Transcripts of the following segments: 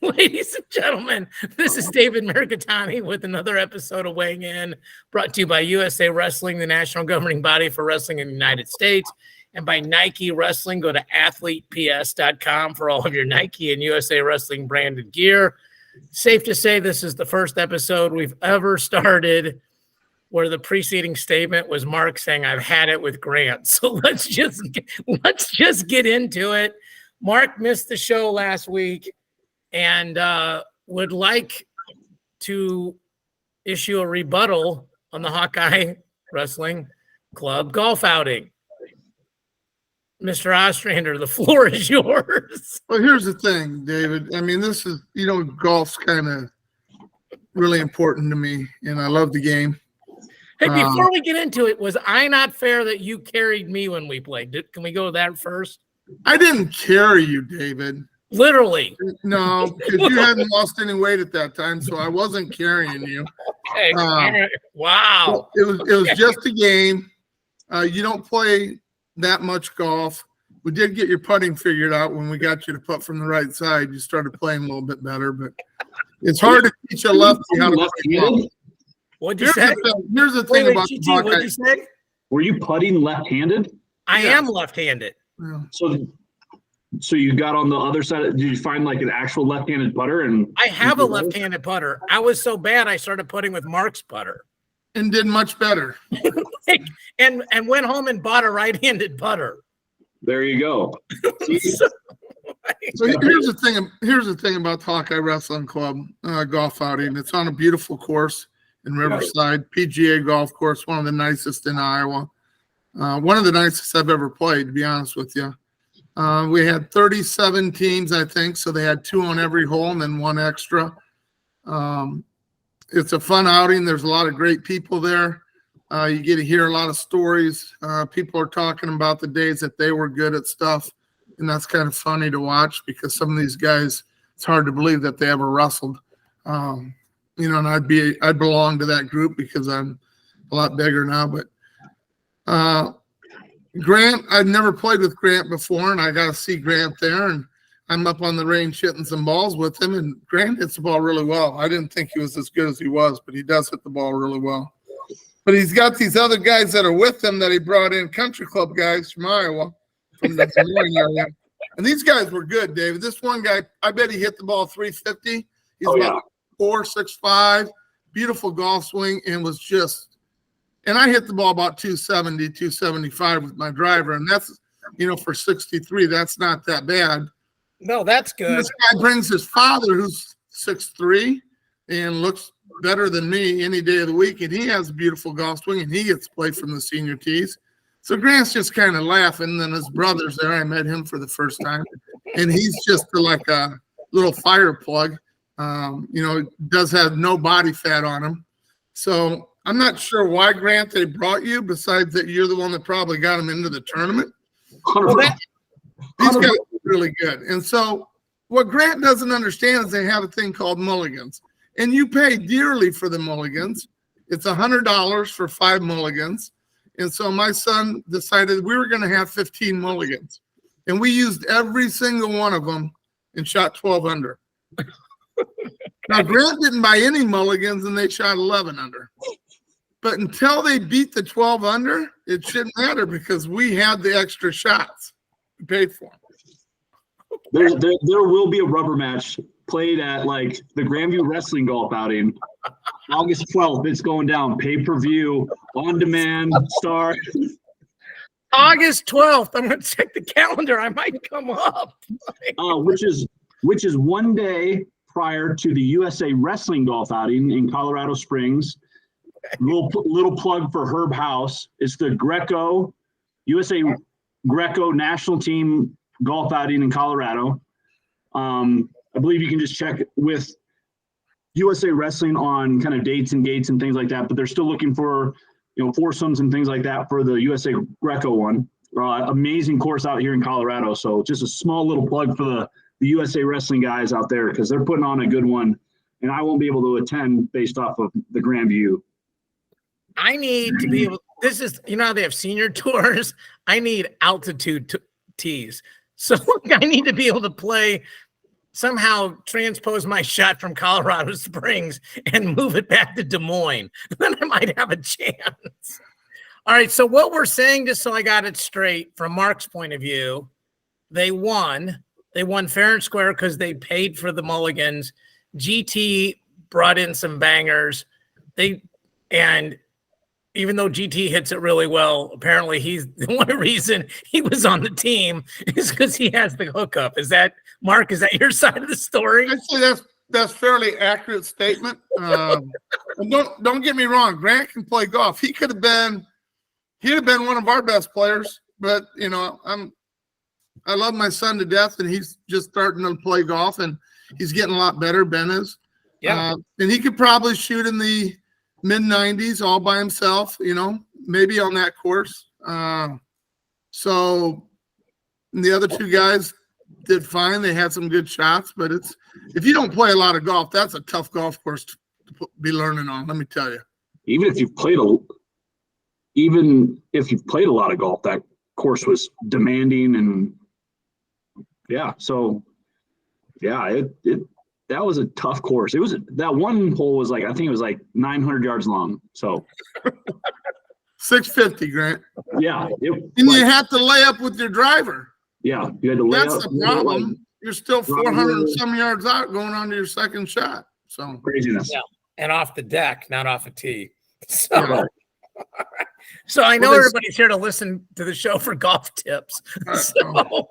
Ladies and gentlemen, this is David Mirikitani with another episode of Weighing In, brought to you by USA Wrestling, the national governing body for wrestling in the United States, and by Nike Wrestling. Go to athleteps.com for all of your Nike and USA Wrestling branded gear. Safe to say this is the first episode we've ever started where the preceding statement was Mark saying, "I've had it with Grant." So let's just get into it. Mark missed the show last week and would like to issue a rebuttal on the Hawkeye Wrestling Club golf outing. Mr. Ostrander, the floor is yours. Well, here's the thing, David. I mean, this is, golf's kind of really important to me, and I love the game. Hey, before we get into it, was I not fair that you carried me when we played? Can we go to that first? I didn't carry you, David. Literally. No, because you hadn't lost any weight at that time, so I wasn't carrying you. Okay. Wow. It was just a game. You don't play that much golf. We did get your putting figured out when we got you to putt from the right side. You started playing a little bit better, but it's hard to teach a lefty how to play golf. What'd you say? Here's the thing about GT, what'd you say? Were you putting left-handed? I am left-handed. Yeah. So you got on the other side. Did you find like an actual left-handed putter? And I have a left-handed putter. I was so bad I started putting with Mark's putter. And did much better. and went home and bought a right-handed putter. There you go. So here's the thing about the Hawkeye Wrestling Club golf outing. It's on a beautiful course in Riverside, PGA golf course, one of the nicest in Iowa. One of the nicest I've ever played, to be honest with you. We had 37 teams, I think, so they had 2 on every hole and then 1 extra. It's a fun outing. There's a lot of great people there. You get to hear a lot of stories. People are talking about the days that they were good at stuff, and that's kind of funny to watch because some of these guys, it's hard to believe that they ever wrestled. And I'd belong to that group because I'm a lot bigger now. But Grant, I'd never played with Grant before, and I got to see Grant there, and I'm up on the range hitting some balls with him, and Grant hits the ball really well. I didn't think he was as good as he was, but he does hit the ball really well. But he's got these other guys that are with him that he brought in, country club guys from Iowa, from the Des Moines area. And these guys were good, David. This one guy, I bet he hit the ball 350. He's about 4'6'5", beautiful golf swing, and was just – and I hit the ball about 270, 275 with my driver, and that's, for 63, that's not that bad. No, that's good. This guy brings his father, who's 6'3", and looks better than me any day of the week, and he has a beautiful golf swing, and he gets to play from the senior tees. So Grant's just kind of laughing. And then his brother's there. I met him for the first time, and he's just like a little fire plug. Does have no body fat on him. So I'm not sure why, Grant, they brought you, besides that you're the one that probably got him into the tournament. These guys are really good. And so what Grant doesn't understand is they have a thing called mulligans. And you pay dearly for the mulligans. It's $100 for 5 mulligans. And so my son decided we were going to have 15 mulligans. And we used every single one of them and shot 12 under. Now, Grant didn't buy any mulligans, and they shot 11 under. But until they beat the 12 under, it shouldn't matter because we had the extra shots. We paid for them. There will be a rubber match played at like the Grandview Wrestling Golf outing. August 12th, it's going down. Pay-per-view, on-demand, star. August 12th. I'm going to check the calendar. I might come up. Which is one day prior to the USA Wrestling Golf outing in Colorado Springs. Little plug for Herb House. It's the USA Greco national team golf outing in Colorado. I believe you can just check with USA Wrestling on kind of dates and gates and things like that, but they're still looking for, foursomes and things like that for the USA Greco one. Amazing course out here in Colorado. So just a small little plug for the USA Wrestling guys out there because they're putting on a good one, and I won't be able to attend based off of the Grandview. I need to be able – this is – how they have senior tours? I need altitude tees. So I need to be able to play somehow transpose my shot from Colorado Springs and move it back to Des Moines. Then I might have a chance. All right. So what we're saying, just so I got it straight from Mark's point of view, they won. They won fair and square because they paid for the mulligans. GT brought in some bangers. And even though GT hits it really well, apparently he's the one reason he was on the team is because he has the hookup. Is that, Mark, is that your side of the story? I'd say that's fairly accurate statement. And don't get me wrong, Grant can play golf. He'd have been one of our best players, but I love my son to death, and he's just starting to play golf, and he's getting a lot better. Ben is, and he could probably shoot in the mid-90s all by himself, maybe on that course. So the other two guys did fine. They had some good shots, but if you don't play a lot of golf, that's a tough golf course to be learning on. Let me tell you. Even if you've played a lot of golf, that course was demanding, and that was a tough course. It was that one hole was I think it was 900 yards long. So 650, Grant. Yeah. And you have to lay up with your driver. Yeah. You had to lay up. That's the problem. You're still 400 and some yards out going on to your second shot. So craziness. Yeah. And off the deck, not off a tee. So I know everybody's here to listen to the show for golf tips. All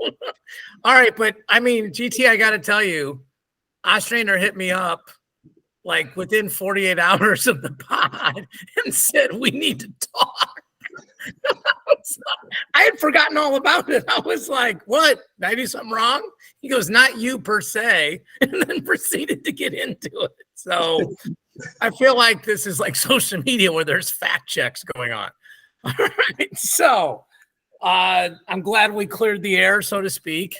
right. But I mean, GT, I got to tell you, Ostrander hit me up within 48 hours of the pod and said, we need to talk. I had forgotten all about it. I was like, what? Did I do something wrong? He goes, not you per se, and then proceeded to get into it. So I feel like this is like social media where there's fact checks going on. All right. So I'm glad we cleared the air, so to speak.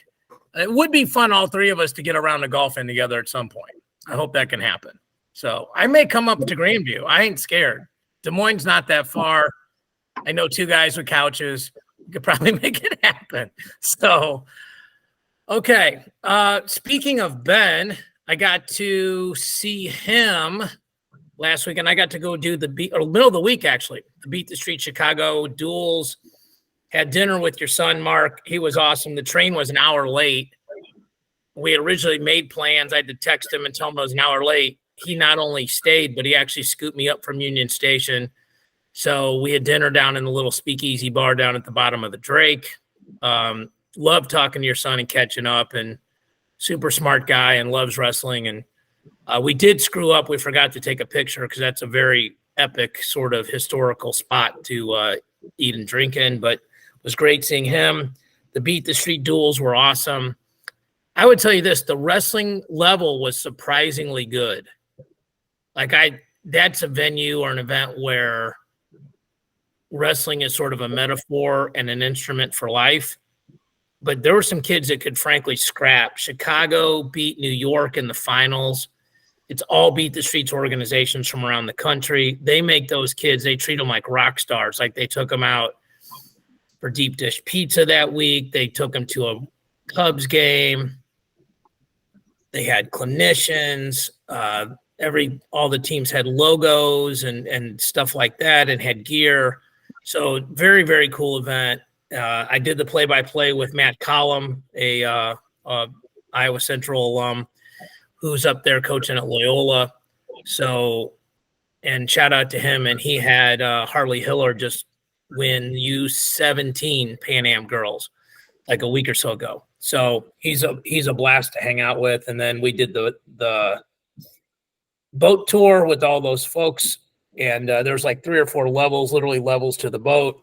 It would be fun, all three of us, to get around to golfing together at some point. I hope that can happen. So I may come up to Grandview. I ain't scared. Des Moines not that far. I know two guys with couches. We could probably make it happen. So, okay. Speaking of Ben, I got to see him last week, and I got to go do the middle of the week, actually, the Beat the Street Chicago duels. Had dinner with your son, Mark. He was awesome. The train was an hour late. We had originally made plans. I had to text him and tell him I was an hour late. He not only stayed, but he actually scooped me up from Union Station. So we had dinner down in the little speakeasy bar down at the bottom of the Drake. Love talking to your son and catching up, and super smart guy and loves wrestling. And we did screw up. We forgot to take a picture because that's a very epic sort of historical spot to eat and drink in, but it was great seeing him. The Beat the Street duels were awesome. I would tell you this, the wrestling level was surprisingly good. That's a venue or an event where wrestling is sort of a metaphor and an instrument for life. But there were some kids that could frankly scrap. Chicago beat New York in the finals. It's all Beat the Streets organizations from around the country. They make those kids, they treat them like rock stars. Like they took them out for deep dish pizza that week. They took them to a Cubs game. They had clinicians. All the teams had logos and stuff like that and had gear. So very, very cool event. I did the play-by-play with Matt Collum, a Iowa Central alum who's up there coaching at Loyola. So, and shout out to him. And he had Harley Hiller just win U17 Pan Am girls like a week or so ago. So he's a blast to hang out with. And then we did the boat tour with all those folks. And there's like 3 or 4 levels, literally levels to the boat.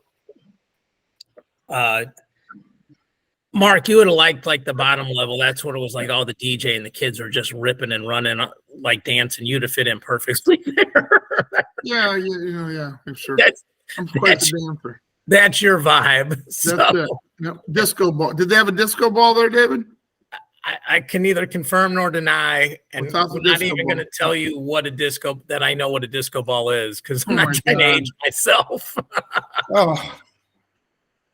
Mark, you would have liked like the bottom level. That's what it was like. All the DJ and the kids were just ripping and running, like dancing. You'd have fit in perfectly there. Yeah, for sure. I'm quite that's, the dancer. That's your vibe. That's it. Yep. Disco ball. Did they have a disco ball there, David? I can neither confirm nor deny, and I'm not even going to tell you that I know what a disco ball is because I'm not trying to age myself. Oh.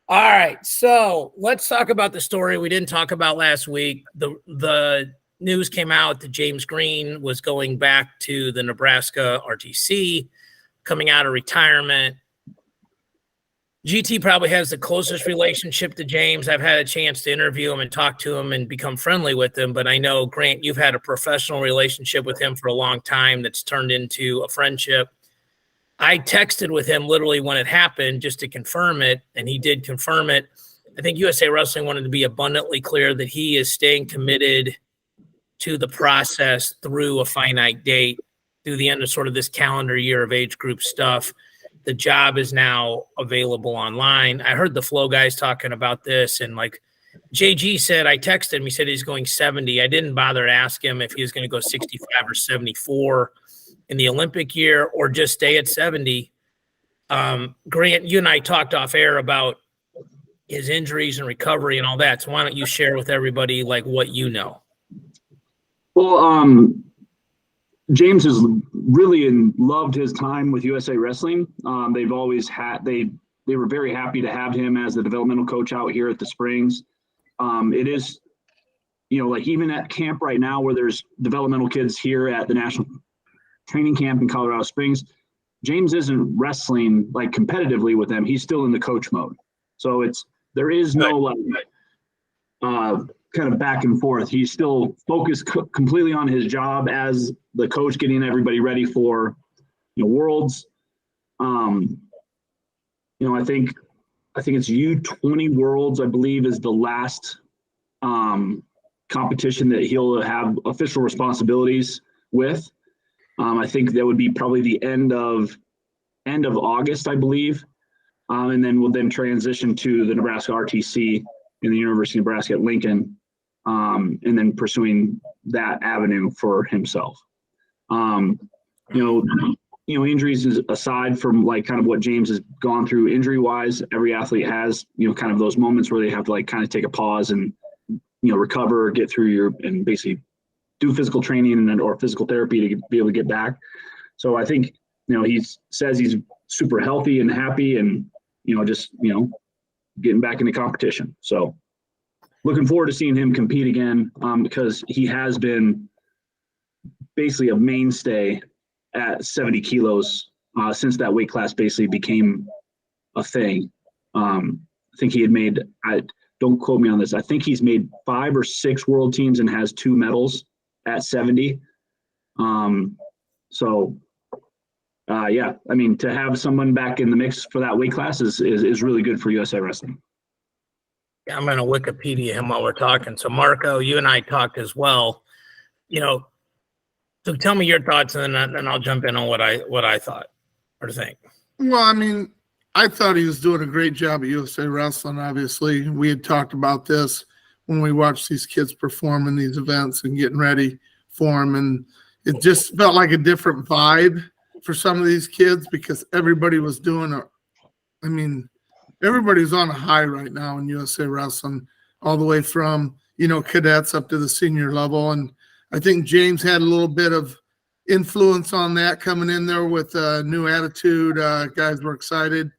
All right, so let's talk about the story we didn't talk about last week. The news came out that James Green was going back to the Nebraska RTC, coming out of retirement. GT probably has the closest relationship to James. I've had a chance to interview him and talk to him and become friendly with him, but I know, Grant, you've had a professional relationship with him for a long time that's turned into a friendship. I texted with him literally when it happened just to confirm it, and he did confirm it. I think USA Wrestling wanted to be abundantly clear that he is staying committed to the process through a finite date, through the end of sort of this calendar year of age group stuff. The job is now available online. I heard the Flow guys talking about this, and like JG said, I texted him. He said he's going 70. I didn't bother to ask him if he was going to go 65 or 74 in the Olympic year or just stay at 70. Grant, you and I talked off air about his injuries and recovery and all that. So why don't you share with everybody like what you know? Well, James has really loved his time with USA Wrestling. They've always had, they were very happy to have him as the developmental coach out here at the Springs. It is, like even at camp right now where there's developmental kids here at the National Training Camp in Colorado Springs, James isn't wrestling like competitively with them. He's still in the coach mode. So there is no like kind of back and forth. He's still focused completely on his job as the coach, getting everybody ready for, Worlds. I think it's U20 Worlds, I believe, is the last competition that he'll have official responsibilities with. I think that would be probably the end of August, I believe. And then we'll then transition to the Nebraska RTC in the University of Nebraska at Lincoln, and then pursuing that avenue for himself. Injuries aside from like kind of what James has gone through injury wise, every athlete has, kind of those moments where they have to like kind of take a pause and, recover, get through and basically do physical training or physical therapy to be able to get back. So I think, he says he's super healthy and happy and, getting back into competition. So looking forward to seeing him compete again, because he has been basically a mainstay at 70 kilos since that weight class basically became a thing. I think he had made, don't quote me on this, I think he's made 5 or 6 world teams and has 2 medals at 70. To have someone back in the mix for that weight class is really good for USA Wrestling. Yeah, I'm going to Wikipedia him while we're talking. So Marco, you and I talked as well. So tell me your thoughts, and then I'll jump in on what I thought or think. Well, I thought he was doing a great job at USA Wrestling. Obviously, we had talked about this when we watched these kids perform in these events and getting ready for them, and it just felt like a different vibe for some of these kids because everybody was everybody's on a high right now in USA Wrestling, all the way from, cadets up to the senior level. And I think James had a little bit of influence on that coming in there with a new attitude. Guys were excited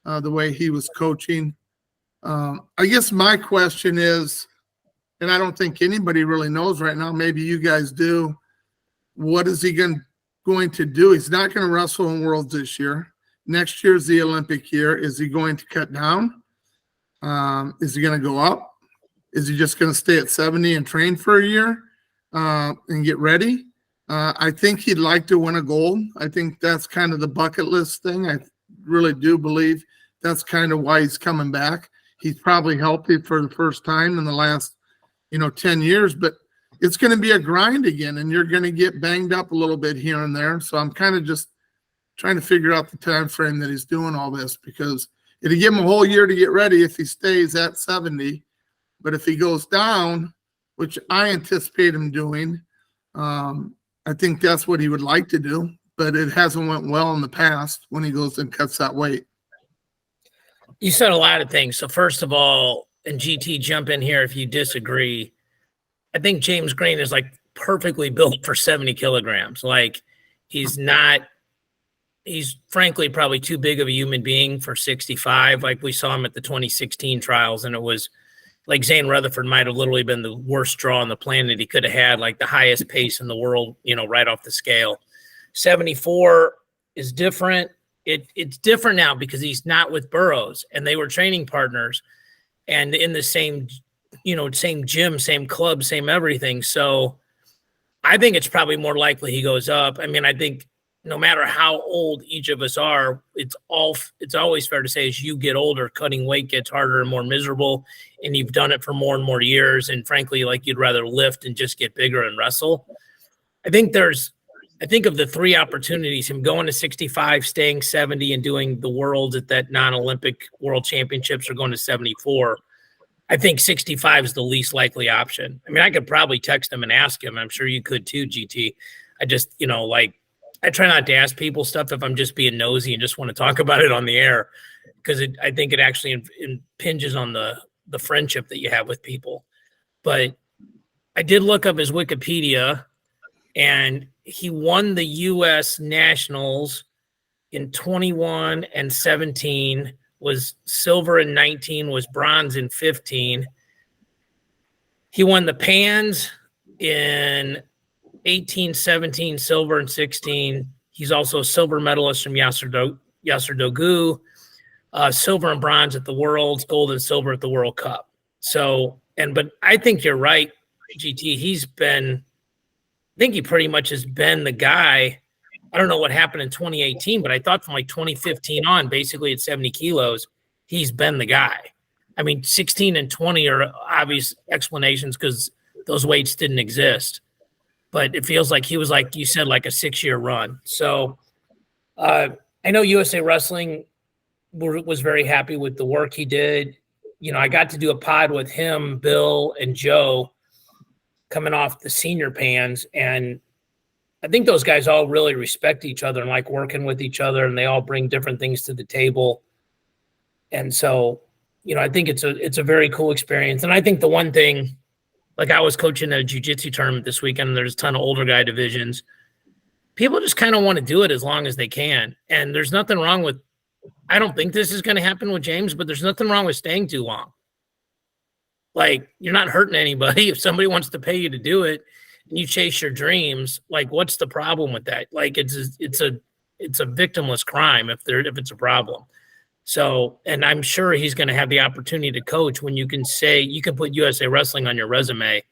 the way he was coaching. I guess my question is, and I don't think anybody really knows right now, maybe you guys do, what is he going to do? He's not going to wrestle in Worlds this year. Next year is the Olympic year. Is he going to cut down? Is he going to go up? Is he just going to stay at 70 and train for a year and get ready? I think he'd like to win a gold. I think that's kind of the bucket list thing. I really do believe that's kind of why he's coming back. He's probably healthy for the first time in the last, 10 years, but it's going to be a grind again, and you're going to get banged up a little bit here and there. So I'm kind of just trying to figure out the time frame that he's doing all this, because it'll give him a whole year to get ready if he stays at 70. But if he goes down, which I anticipate him doing, I think that's what he would like to do, but it hasn't went well in the past when he goes and cuts that weight. You said a lot of things. So first of all, and GT, jump in here if you disagree. I think James Green is like perfectly built for 70 kilograms. Like he's frankly probably too big of a human being for 65. Like we saw him at the 2016 trials, and it was like Zane Rutherford might have literally been the worst draw on the planet. He could have had like the highest pace in the world, right off the scale. 74 is different. It's different now because he's not with Burroughs, and they were training partners and in the same, same gym, same club, same everything. So I think it's probably more likely he goes up. I mean, I think no matter how old each of us are, it's always fair to say as you get older, cutting weight gets harder and more miserable, and you've done it for more and more years. And frankly, like you'd rather lift and just get bigger and wrestle. I think of the three opportunities, him going to 65, staying 70, and doing the worlds at that non-Olympic world championships, or going to 74. I think 65 is the least likely option. I mean, I could probably text him and ask him. I'm sure you could too, GT. I just, I try not to ask people stuff if I'm just being nosy and just want to talk about it on the air, because I think it actually impinges on the friendship that you have with people. But I did look up his Wikipedia, and he won the U.S. Nationals in 21 and 17, was silver in 19, was bronze in 15. He won the Pans in 18, 17, silver in 16. He's also a silver medalist from Yasser Dogu, silver and bronze at the Worlds, gold and silver at the World Cup. So, but I think you're right, GT. I think he pretty much has been the guy. I don't know what happened in 2018, but I thought from like 2015 on, basically at 70 kilos, he's been the guy. I mean, 16 and 20 are obvious explanations because those weights didn't exist. But it feels like he was, like you said, like a 6-year run. So I know USA Wrestling was very happy with the work he did. I got to do a pod with him, Bill, and Joe coming off the senior Pans, and I think those guys all really respect each other and like working with each other, and they all bring different things to the table. And so, I think it's a very cool experience. And I think the one thing, like I was coaching a jiu-jitsu tournament this weekend, and there's a ton of older guy divisions. People just kind of want to do it as long as they can. And there's nothing wrong with, I don't think this is going to happen with James, but there's nothing wrong with staying too long. Like, you're not hurting anybody. If somebody wants to pay you to do it and you chase your dreams, like, what's the problem with that? Like, it's a victimless crime if it's a problem. So, and I'm sure he's going to have the opportunity to coach when you can say, you can put USA Wrestling on your resume.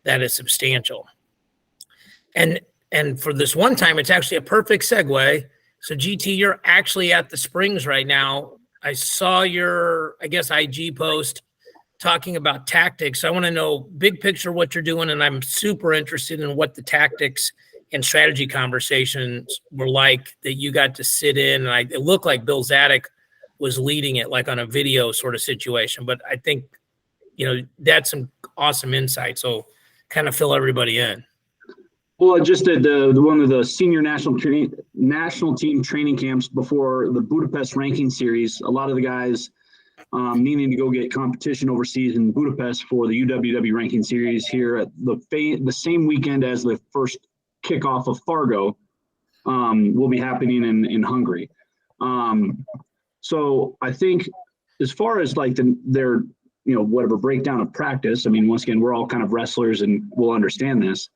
That is substantial. And for this one time, it's actually a perfect segue. So GT, you're actually at the Springs right now. I saw your, I guess, IG post talking about tactics. I want to know big picture what you're doing, and I'm super interested in what the tactics and strategy conversations were like that you got to sit in. And it looked like Bill Zadek was leading it, like on a video sort of situation. But I think, that's some awesome insight. So kind of fill everybody in. Well, I just did one of the senior national team training camps before the Budapest ranking series. A lot of the guys needing to go get competition overseas in Budapest for the UWW ranking series here at the same weekend as the first kickoff of Fargo will be happening in Hungary. So I think as far as like their whatever breakdown of practice, I mean, once again, we're all kind of wrestlers and we'll understand this,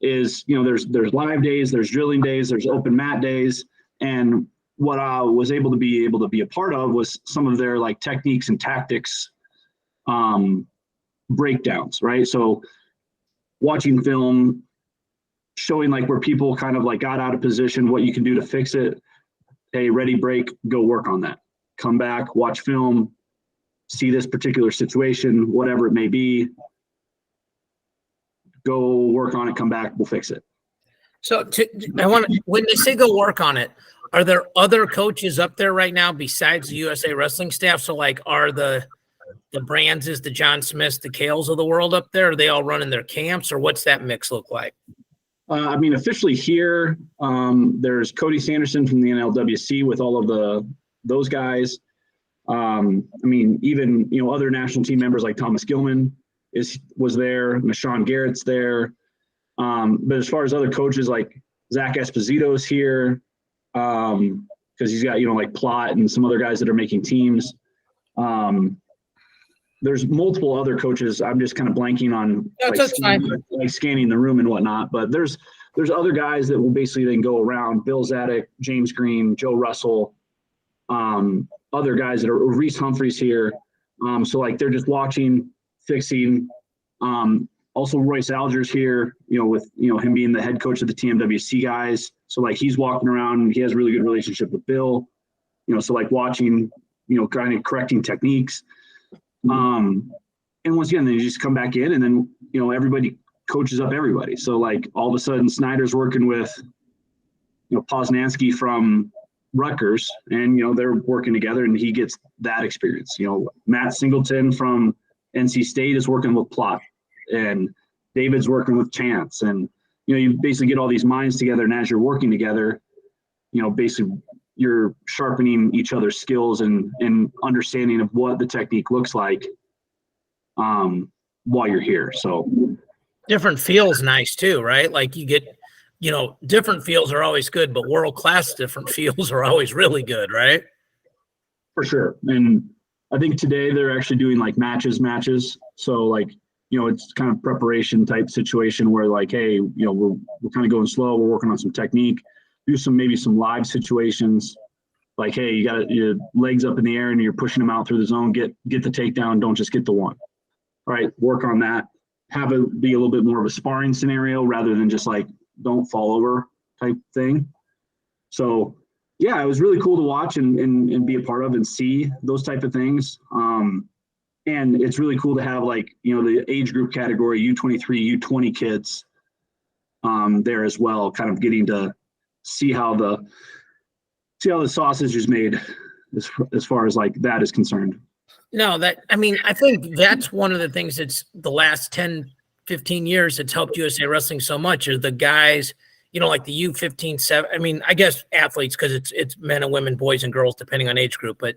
is, there's live days, there's drilling days, there's open mat days. And what I was able to be a part of was some of their like techniques and tactics breakdowns, right? So watching film, showing like where people kind of like got out of position, what you can do to fix it. Hey, ready, break, go work on that. Come back, watch film, see this particular situation, whatever it may be, go work on it, come back, we'll fix it. So when they say go work on it, are there other coaches up there right now besides the USA Wrestling staff? So like, are the Brandses, the John Smiths, the Kales of the world up there? Are they all running their camps, or what's that mix look like? I mean, officially here, there's Cody Sanderson from the NLWC with all of those guys. I mean, even, other national team members like Thomas Gilman was there, Michon Garrett's there. But as far as other coaches, like Zach Esposito's here, because he's got, like Plot and some other guys that are making teams. there's multiple other coaches. I'm just kind of blanking on scanning the room and whatnot. But there's other guys that will basically then go around. Bill Zadek, James Green, Joe Russell, other guys that are Reese Humphreys here. So like they're just watching, fixing. Also Royce Alger's here, with him being the head coach of the TMWC guys. So like he's walking around. He has a really good relationship with Bill. So like watching, kind of correcting techniques. And once again, then you just come back in and then, everybody coaches up everybody. So like all of a sudden Snyder's working with, Poznansky from Rutgers and, they're working together and he gets that experience. Matt Singleton from NC State is working with Plot and David's working with Chance. And, you basically get all these minds together. And as you're working together, basically you're sharpening each other's skills and understanding of what the technique looks like while you're here. So different feels nice too, right? Like you get, different feels are always good, but world-class different feels are always really good, right? For sure. And I think today they're actually doing like matches. So like, it's kind of preparation type situation where like, hey, we're kind of going slow. We're working on some technique. Do maybe some live situations like, hey, you got your legs up in the air and you're pushing them out through the zone, get the takedown. Don't just get the one. All right. Work on that. Have it be a little bit more of a sparring scenario rather than just like, don't fall over type thing. So yeah, it was really cool to watch and be a part of and see those type of things. And it's really cool to have like, the age group category, U23, U20 kids there as well, kind of getting to see how the sausage is made as far as like that is concerned. No, I think that's one of the things that's the last 10, 15 years that's helped USA Wrestling so much are the guys, like the U15, 7. I guess athletes, because it's men and women, boys and girls, depending on age group. But,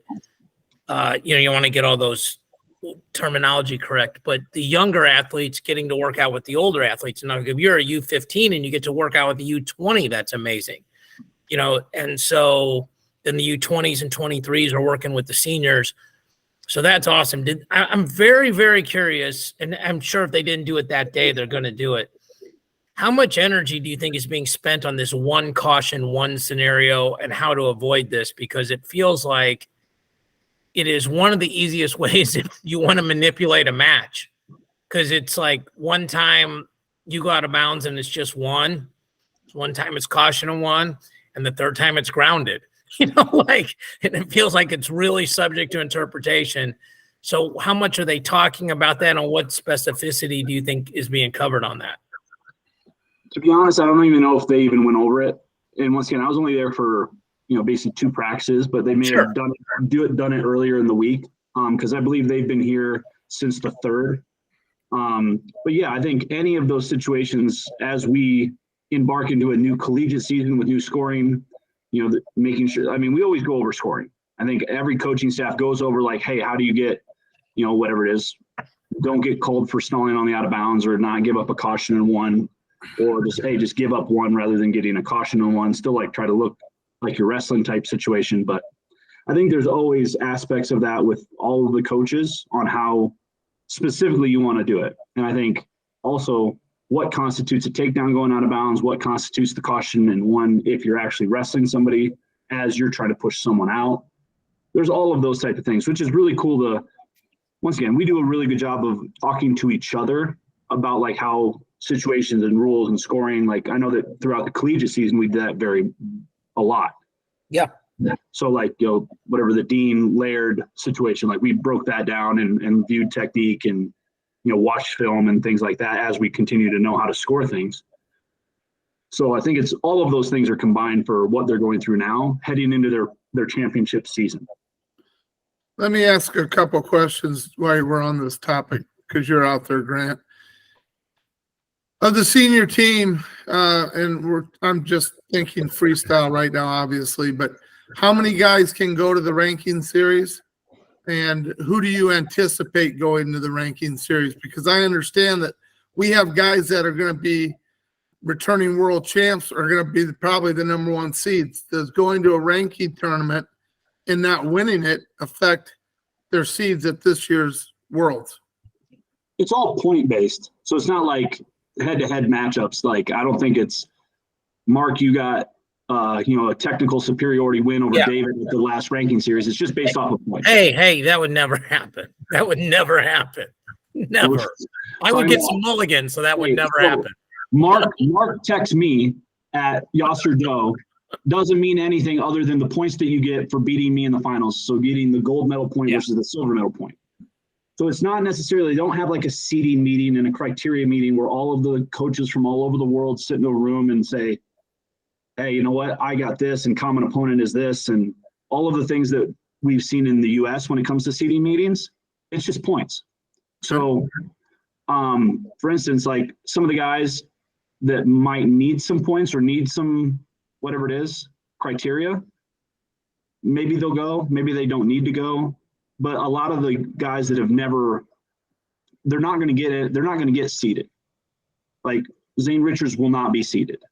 you want to get all those terminology correct. But the younger athletes getting to work out with the older athletes. And if you're a U15 and you get to work out with the U20, that's amazing. And so then the U20s and 23s are working with the seniors. So that's awesome. I'm very, very curious, and I'm sure if they didn't do it that day, they're going to do it. How much energy do you think is being spent on this one caution, one scenario, and how to avoid this? Because it feels like it is one of the easiest ways if you want to manipulate a match. Because it's like one time you go out of bounds and it's just one. One time it's caution and one, and the third time it's grounded. And it feels like it's really subject to interpretation. So how much are they talking about that, and what specificity do you think is being covered on that? To be honest, I don't even know if they even went over it. And once again, I was only there for, basically 2 practices, but they may have done it earlier in the week because I believe they've been here since the 3rd. But yeah, I think any of those situations as we embark into a new collegiate season with new scoring, making sure, we always go over scoring. I think every coaching staff goes over like, hey, how do you get, whatever it is, don't get called for stalling on the out of bounds or not give up a caution and one, or just give up one rather than getting a caution and one, still like try to look like your wrestling type situation. But I think there's always aspects of that with all of the coaches on how specifically you want to do it. And I think also what constitutes a takedown going out of bounds, what constitutes the caution and one if you're actually wrestling somebody as you're trying to push someone out. There's all of those type of things, which is really cool to, once again, we do a really good job of talking to each other about like how situations and rules and scoring. Like I know that throughout the collegiate season, we did that a lot. Yeah. So like, whatever the Dean Laird situation, like we broke that down and viewed technique and, watch film and things like that as we continue to know how to score things. So I think it's all of those things are combined for what they're going through now, heading into their championship season. Let me ask a couple questions while we're on this topic, because you're out there, Grant. Of the senior team, I'm just thinking freestyle right now, obviously, but how many guys can go to the ranking series? And who do you anticipate going to the ranking series? Because I understand that we have guys that are going to be returning world champs, are going to be probably the number 1 seeds. Does going to a ranking tournament and not winning it affect their seeds at this year's Worlds. It's all point based, so it's not like head-to-head matchups. Like, I don't think it's Mark, you got a technical superiority win over David at the last ranking series. It's just based off of points. Hey, that would never happen. That would never happen. Never. I would get some mulligans, so that would never happen. Mark texts me at Yasser Doe. Doesn't mean anything other than the points that you get for beating me in the finals. So getting the gold medal point versus the silver medal point. So it's not necessarily, they don't have like a seeding meeting and a criteria meeting where all of the coaches from all over the world sit in a room and say, hey, you know what? I got this and common opponent is this. And all of the things that we've seen in the US when it comes to seeding meetings, it's just points. So, for instance, like some of the guys that might need some points or need some, whatever it is, criteria, maybe they'll go, maybe they don't need to go. But a lot of the guys that have never, they're not going to get it. They're not going to get seeded. Like Zane Richards will not be seeded.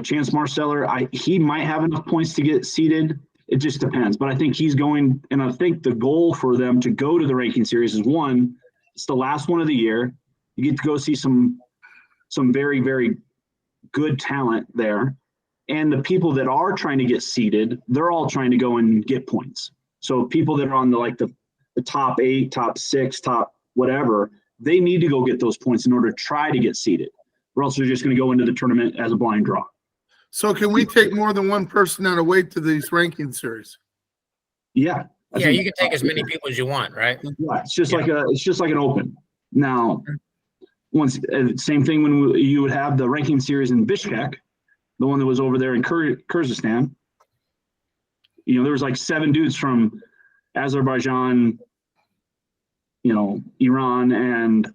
Chance Marsteller, he might have enough points to get seeded. It just depends. But I think he's going, and I think the goal for them to go to the ranking series is one, it's the last one of the year. You get to go see some very, very good talent there. And the people that are trying to get seeded, they're all trying to go and get points. So people that are on the top 8, top 6, top whatever, they need to go get those points in order to try to get seeded. Or else they're just going to go into the tournament as a blind draw. So can we take more than one person out of weight to these ranking series? Yeah. Yeah, you can take as many people as you want, right? Yeah, it's just like an open. Now, same thing when you would have the ranking series in Bishkek, the one that was over there in Kyrgyzstan. There was like 7 dudes from Azerbaijan, Iran, and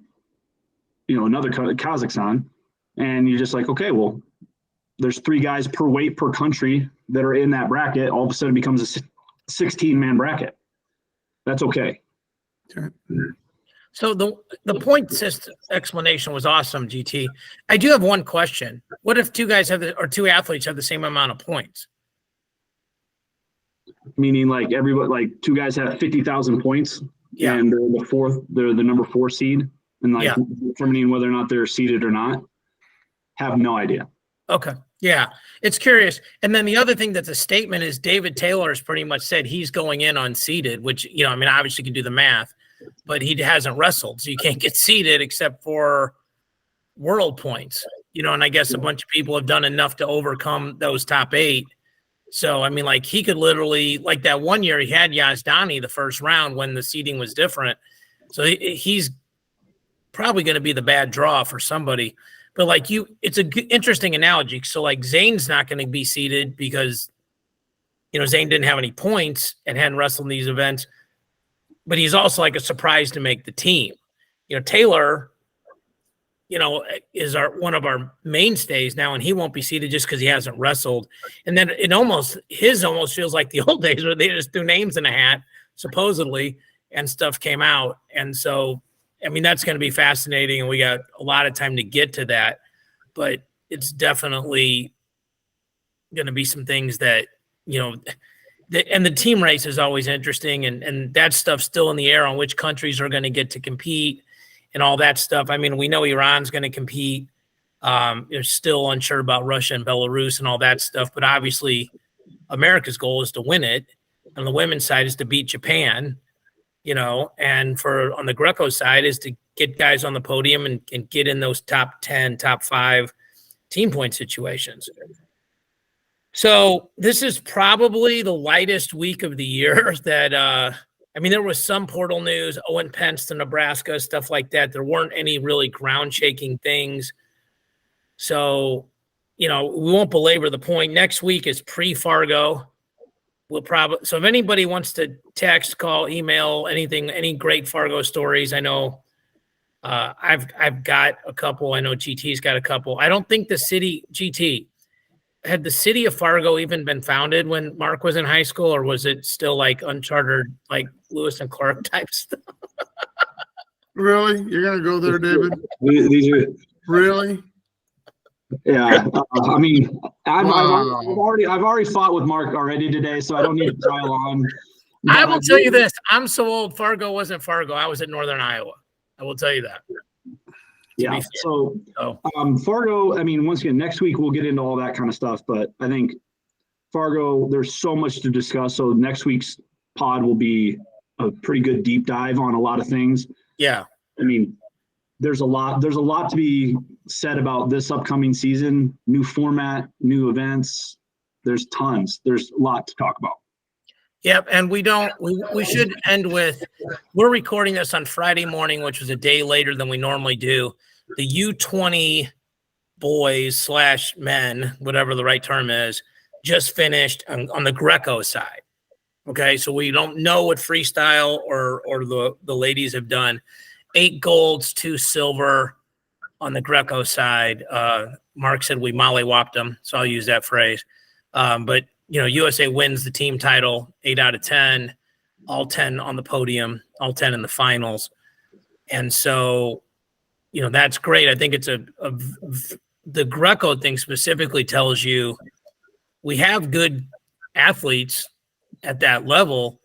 another Kazakhstan, and you're just like, okay, well, there's 3 guys per weight per country that are in that bracket. All of a sudden, it becomes a 16-man bracket. That's okay. So the point system explanation was awesome, GT. I do have one question. What if 2 athletes have the same amount of points? Meaning like everybody, like 2 guys have 50,000 points, and they're the number 4 seed, and determining whether or not they're seeded or not. Have no idea. Okay. Yeah. It's curious. And then the other thing that's a statement is David Taylor has pretty much said he's going in unseeded, which, obviously you can do the math, but he hasn't wrestled. So you can't get seeded except for world points, and I guess a bunch of people have done enough to overcome those top 8. So, he could literally, like that one year he had Yazdani the first round when the seeding was different. So he's probably going to be the bad draw for somebody. But it's an interesting analogy. So Zane's not going to be seeded because, Zane didn't have any points and hadn't wrestled in these events, but he's also like a surprise to make the team. Taylor, is one of our mainstays now, and he won't be seeded just because he hasn't wrestled. And then almost feels like the old days where they just threw names in a hat, supposedly, and stuff came out. And so, that's going to be fascinating, and we got a lot of time to get to that. But it's definitely going to be some things that, and the team race is always interesting, and that stuff's still in the air on which countries are going to get to compete and all that stuff. We know Iran's going to compete. They're still unsure about Russia and Belarus and all that stuff. But obviously, America's goal is to win it. On the women's side is to beat Japan, and on the Greco side is to get guys on the podium and get in those top 10, top 5 team point situations. So this is probably the lightest week of the year that there was some portal news, Owen Pence to Nebraska, stuff like that. There weren't any really ground-shaking things. So, we won't belabor the point. Next week is pre-Fargo. So if anybody wants to text, call, email, anything, any great Fargo stories, I know I've got a couple. I know GT's got a couple. I don't think GT, had the city of Fargo even been founded when Mark was in high school, or was it still like uncharted, like Lewis and Clark type stuff? Really? You're gonna go there, David? These are really? Yeah. I've already fought with Mark already today, so I don't need to pile on. I will tell you this. I'm so old. Fargo wasn't Fargo. I was at Northern Iowa. I will tell you that. Yeah. So Fargo, I mean, once again, next week we'll get into all that kind of stuff, but I think Fargo, there's so much to discuss. So next week's pod will be a pretty good deep dive on a lot of things. Yeah. I mean, there's a lot to be said about this upcoming season, new format, new events. There's tons. There's a lot to talk about. Yep, and we should end with, we're recording this on Friday morning, which was a day later than we normally do. The U20 boys / men, whatever the right term is, just finished on the Greco side. Okay, so we don't know what freestyle or the ladies have done. 8 golds, 2 silver on the Greco side. Mark said we mollywopped them, so I'll use that phrase. But USA wins the team title, 8 out of 10, all 10 on the podium, all 10 in the finals. And so, that's great. I think it's the Greco thing specifically tells you we have good athletes at that level.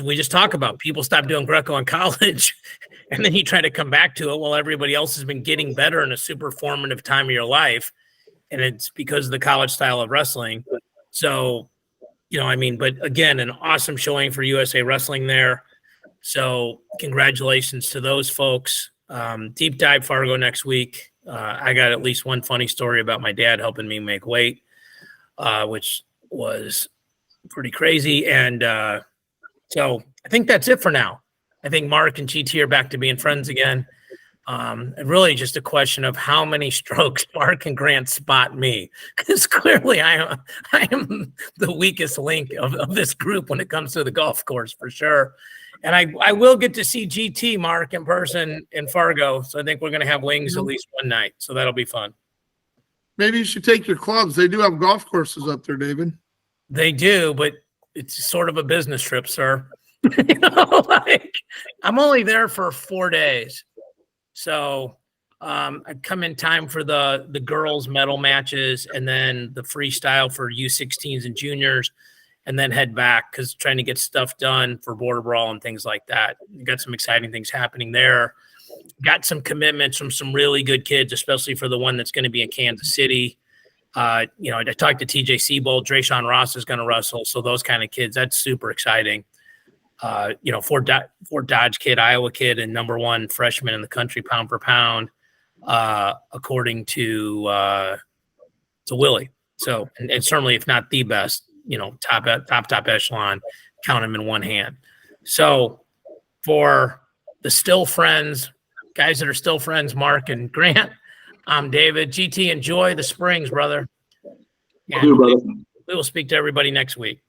We just talk about people stop doing Greco in college and then you try to come back to it while everybody else has been getting better in a super formative time of your life. And it's because of the college style of wrestling. So, but again, an awesome showing for USA Wrestling there. So congratulations to those folks. Deep dive Fargo next week. I got at least one funny story about my dad helping me make weight, which was pretty crazy. And so I think that's it for now. I think Mark and GT are back to being friends again. And really just a question of how many strokes Mark and Grant spot me, because clearly I am the weakest link of this group when it comes to the golf course for sure. And I will get to see GT Mark in person in Fargo. So I think we're going to have wings at least one night. So that'll be fun. Maybe you should take your clubs. They do have golf courses up there, David. They do, but it's sort of a business trip, sir. I'm only there for 4 days. So I come in time for the girls medal matches and then the freestyle for U16s and juniors, and then head back because trying to get stuff done for border brawl and things like that. We got some exciting things happening there. Got some commitments from some really good kids, especially for the one that's going to be in Kansas City. I talked to TJ Seabold, Drayshawn Ross is going to wrestle. So those kind of kids, that's super exciting. Fort Dodge kid, Iowa kid, and #1 freshman in the country, pound for pound, according to Willie. So, and certainly, if not the best, top echelon, count him in one hand. So, for the still friends, guys that are still friends, Mark and Grant, I'm David. GT, enjoy the Springs, brother. And we will speak to everybody next week.